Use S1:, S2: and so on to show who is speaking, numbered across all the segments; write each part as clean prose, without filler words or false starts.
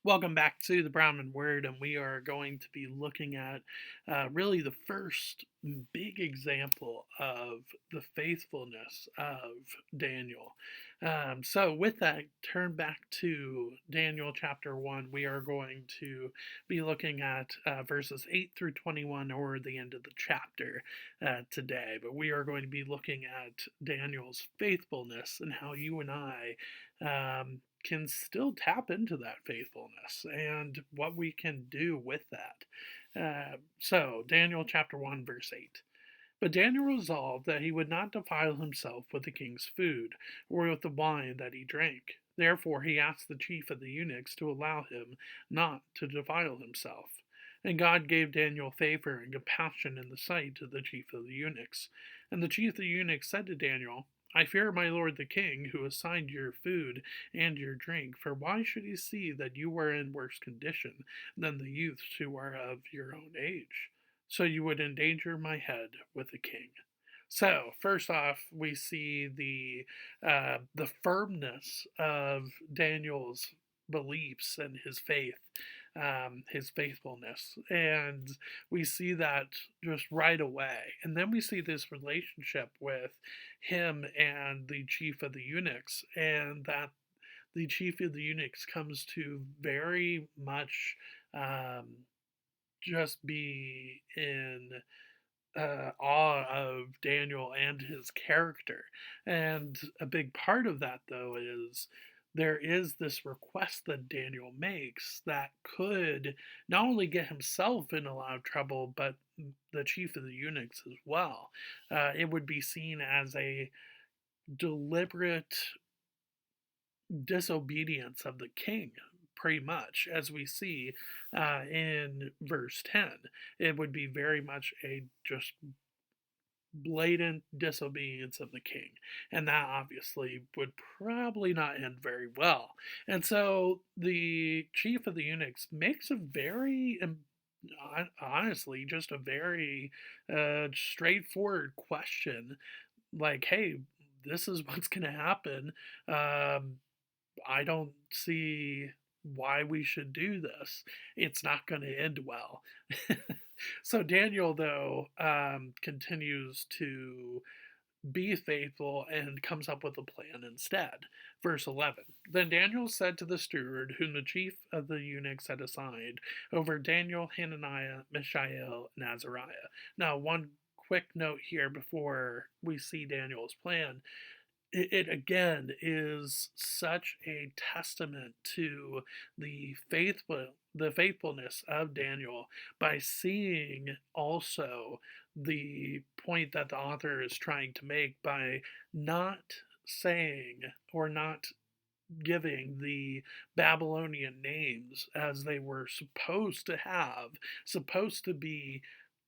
S1: Welcome back to the Brown Word, and we are going to be looking at really the first big example of the faithfulness of Daniel. So, with that, turn back to Daniel chapter 1. We are going to be looking at verses 8 through 21, or the end of the chapter today. But we are going to be looking at Daniel's faithfulness and how you and I can still tap into that faithfulness and what we can do with that. So, Daniel chapter 1, verse 8. But Daniel resolved that he would not defile himself with the king's food, or with the wine that he drank. Therefore he asked the chief of the eunuchs to allow him not to defile himself. And God gave Daniel favor and compassion in the sight of the chief of the eunuchs. And the chief of the eunuchs said to Daniel, I fear my lord the king, who assigned your food and your drink, for why should he see that you are in worse condition than the youths who are of your own age? So you would endanger my head with the king. So first off, we see the firmness of Daniel's beliefs and his faithfulness, and we see that just right away. And then we see this relationship with him and the chief of the eunuchs, and that the chief of the eunuchs comes to very much just be in awe of Daniel and his character. And a big part of that, though, is there is this request that Daniel makes that could not only get himself in a lot of trouble, but the chief of the eunuchs as well. It would be seen as a deliberate disobedience of the king, pretty much, as we see in verse 10. It would be very much a just blatant disobedience of the king, and that obviously would probably not end very well. And so the chief of the eunuchs makes a very honestly just a very straightforward question, like, hey, this is what's going to happen. I don't see why we should do this. It's not going to end well. So Daniel, though, continues to be faithful and comes up with a plan instead. Verse 11. Then Daniel said to the steward, whom the chief of the eunuchs had assigned, over Daniel, Hananiah, Mishael, and Azariah. Now, one quick note here before we see Daniel's plan. It again is such a testament to the faithfulness of Daniel by seeing also the point that the author is trying to make by not saying or not giving the Babylonian names as they were supposed to have, supposed to be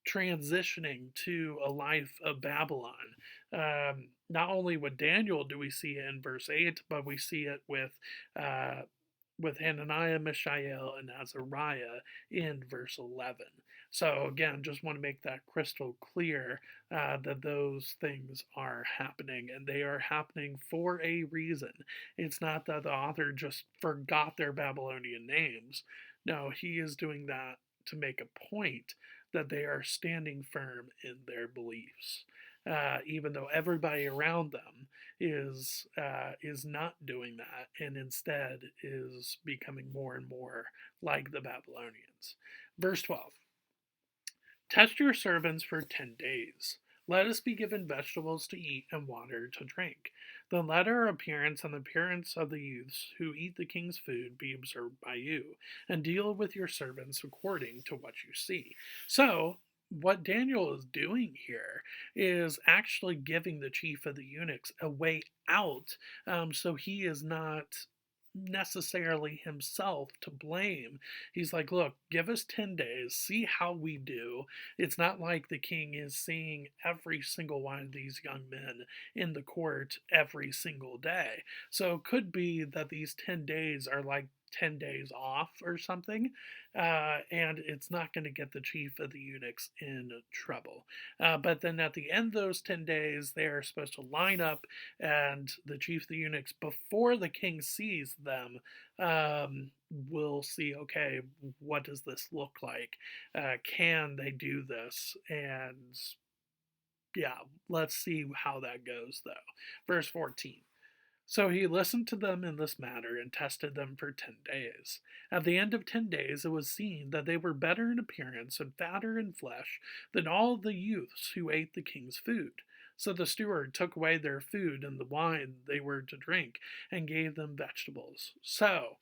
S1: transitioning to a life of Babylon. Not only with Daniel do we see it in verse 8, but we see it with Hananiah, Mishael, and Azariah in verse 11. So again, just want to make that crystal clear that those things are happening, and they are happening for a reason. It's not that the author just forgot their Babylonian names. No, he is doing that to make a point that they are standing firm in their beliefs, even though everybody around them is not doing that, and instead is becoming more and more like the Babylonians. Verse 12. Test your servants for 10 days. Let us be given vegetables to eat and water to drink. Then let our appearance and the appearance of the youths who eat the king's food be observed by you, and deal with your servants according to what you see. So, what Daniel is doing here is actually giving the chief of the eunuchs a way out, so he is not necessarily himself to blame. He's like, look, give us 10 days, see how we do. It's not like the king is seeing every single one of these young men in the court every single day. So it could be that these 10 days are like 10 days off or something, and it's not going to get the chief of the eunuchs in trouble. But then at the end of those 10 days, they are supposed to line up, and the chief of the eunuchs, before the king sees them, will see, okay, what does this look like? Can they do this? And yeah, let's see how that goes, though. Verse 14. So he listened to them in this matter and tested them for 10 days. At the end of 10 days, it was seen that they were better in appearance and fatter in flesh than all the youths who ate the king's food. So the steward took away their food and the wine they were to drink and gave them vegetables. So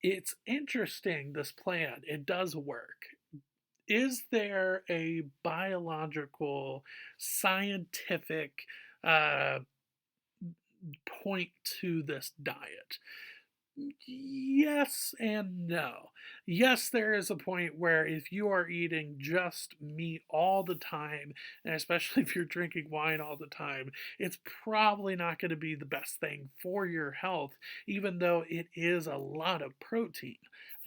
S1: it's interesting, this plan. It does work. Is there a biological, scientific uh, point to this diet? Yes and no. Yes, there is a point where if you are eating just meat all the time, and especially if you're drinking wine all the time, it's probably not going to be the best thing for your health, even though it is a lot of protein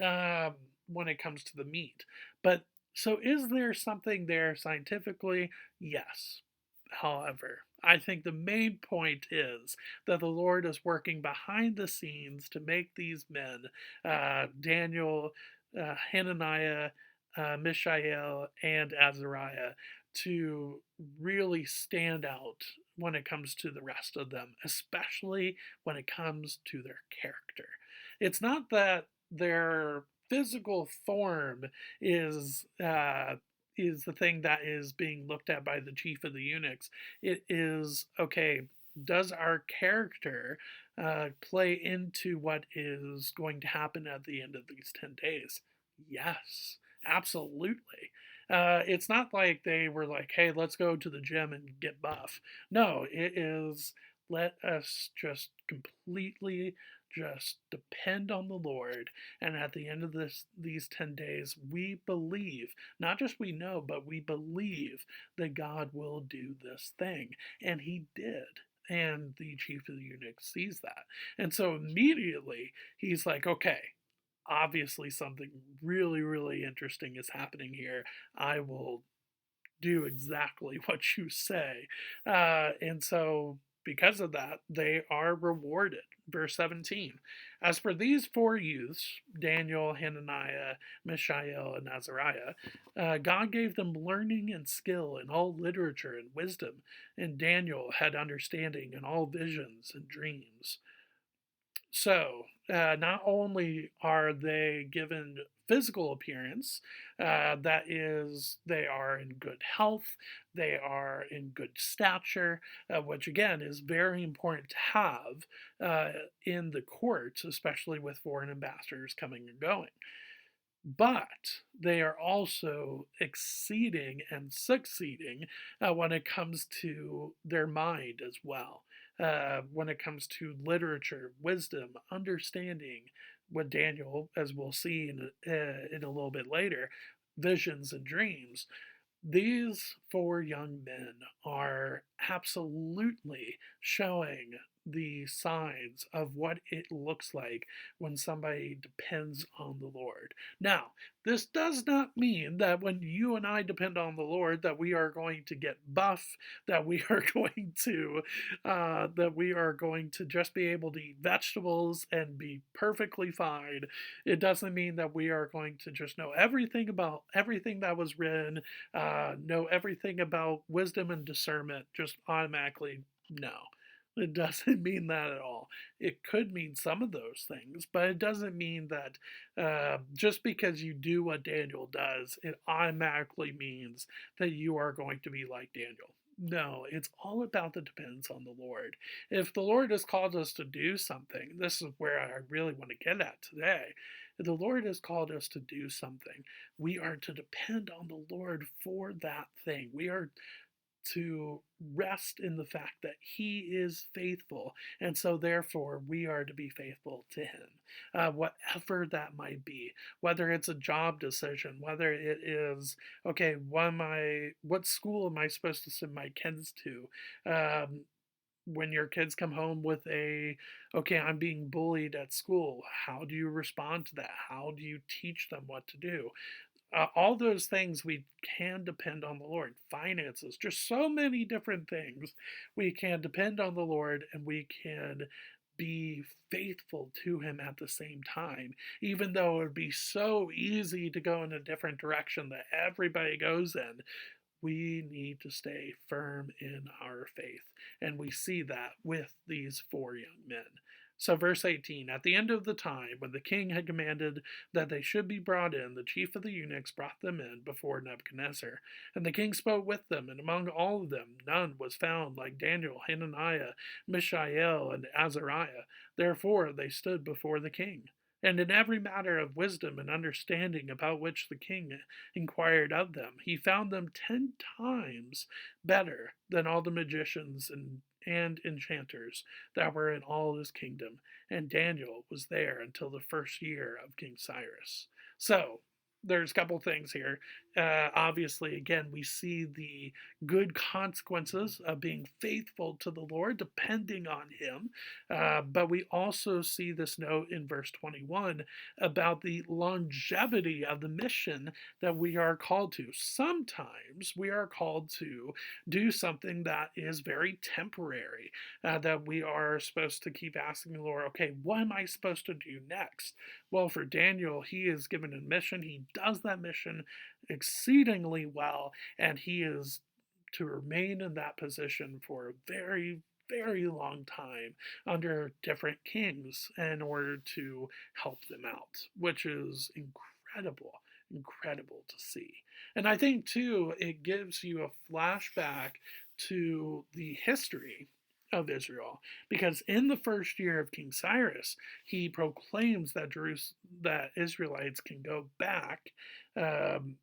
S1: um, when it comes to the meat. But so is there something there scientifically? Yes. However, I think the main point is that the Lord is working behind the scenes to make these men, Daniel, Hananiah, Mishael, and Azariah, to really stand out when it comes to the rest of them, especially when it comes to their character. It's not that their physical form is is the thing that is being looked at by the chief of the eunuchs. It is, okay, does our character play into what is going to happen at the end of these 10 days? Yes, absolutely. It's not like they were like, hey, let's go to the gym and get buff. No, it is, let us just completely just depend on the Lord. And at the end of these 10 days, we believe, not just we know, but we believe that God will do this thing. And he did. And the chief of the eunuchs sees that. And so immediately he's like, okay, obviously something really, really interesting is happening here. I will do exactly what you say. And so, because of that, they are rewarded. Verse 17. As for these four youths, Daniel, Hananiah, Mishael, and Azariah, God gave them learning and skill in all literature and wisdom, and Daniel had understanding in all visions and dreams. So, not only are they given physical appearance, that is, they are in good health, they are in good stature, which again is very important to have in the courts, especially with foreign ambassadors coming and going. But they are also exceeding and succeeding when it comes to their mind as well. When it comes to literature, wisdom, understanding, what Daniel, as we'll see in a little bit later, visions and dreams, these four young men are absolutely showing the signs of what it looks like when somebody depends on the Lord. Now, this does not mean that when you and I depend on the Lord that we are going to get buff, that we are going to just be able to eat vegetables and be perfectly fine. It doesn't mean that we are going to just know everything about everything that was written, know everything about wisdom and discernment just automatically. No, it doesn't mean that at all. It could mean some of those things, but it doesn't mean that just because you do what Daniel does, it automatically means that you are going to be like Daniel. No, it's all about the dependence on the Lord. If the Lord has called us to do something, this is where I really want to get at today. If the Lord has called us to do something, we are to depend on the Lord for that thing. We are to rest in the fact that he is faithful, and so therefore we are to be faithful to him, whatever that might be, whether it's a job decision, whether it is, okay, what school am I supposed to send my kids to, when your kids come home with okay, I'm being bullied at school, how do you respond to that? How do you teach them what to do? All those things we can depend on the Lord. Finances, just so many different things. We can depend on the Lord and we can be faithful to Him at the same time, even though it would be so easy to go in a different direction that everybody goes in. We need to stay firm in our faith. And we see that with these four young men. So, verse 18, at the end of the time, when the king had commanded that they should be brought in, the chief of the eunuchs brought them in before Nebuchadnezzar. And the king spoke with them, and among all of them none was found like Daniel, Hananiah, Mishael, and Azariah. Therefore they stood before the king. And in every matter of wisdom and understanding about which the king inquired of them, he found them 10 times better than all the magicians and enchanters that were in all his kingdom. And Daniel was there until the first year of King Cyrus. So, there's a couple things here. Obviously, again, we see the good consequences of being faithful to the Lord, depending on Him. But we also see this note in verse 21 about the longevity of the mission that we are called to. Sometimes we are called to do something that is very temporary, that we are supposed to keep asking the Lord, okay, what am I supposed to do next? Well, for Daniel, he is given a mission. He does that mission exceedingly well, and he is to remain in that position for a very, very long time under different kings in order to help them out, which is incredible to see. And I think, too, it gives you a flashback to the history of Israel, because in the first year of King Cyrus, he proclaims that that Israelites um,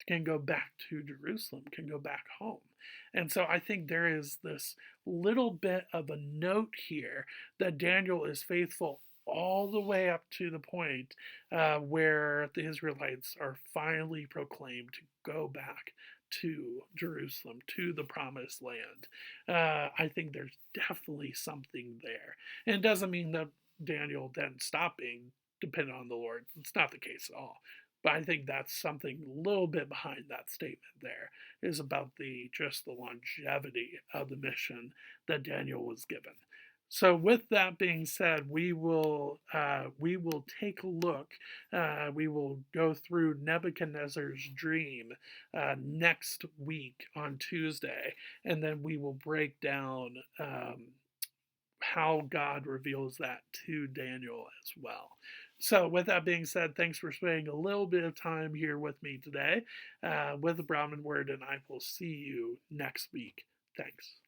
S1: can go back to Jerusalem, can go back home. And so I think there is this little bit of a note here that Daniel is faithful all the way up to the point where the Israelites are finally proclaimed to go back to Jerusalem, to the promised land. I think there's definitely something there. And it doesn't mean that Daniel then stopped being dependent on the Lord. It's not the case at all. But I think that's something a little bit behind that statement there is about the longevity of the mission that Daniel was given. So with that being said, we will take a look. We will go through Nebuchadnezzar's dream next week on Tuesday, and then we will break down how God reveals that to Daniel as well. So, with that being said, thanks for spending a little bit of time here with me today with the Brahmin Word, and I will see you next week. Thanks.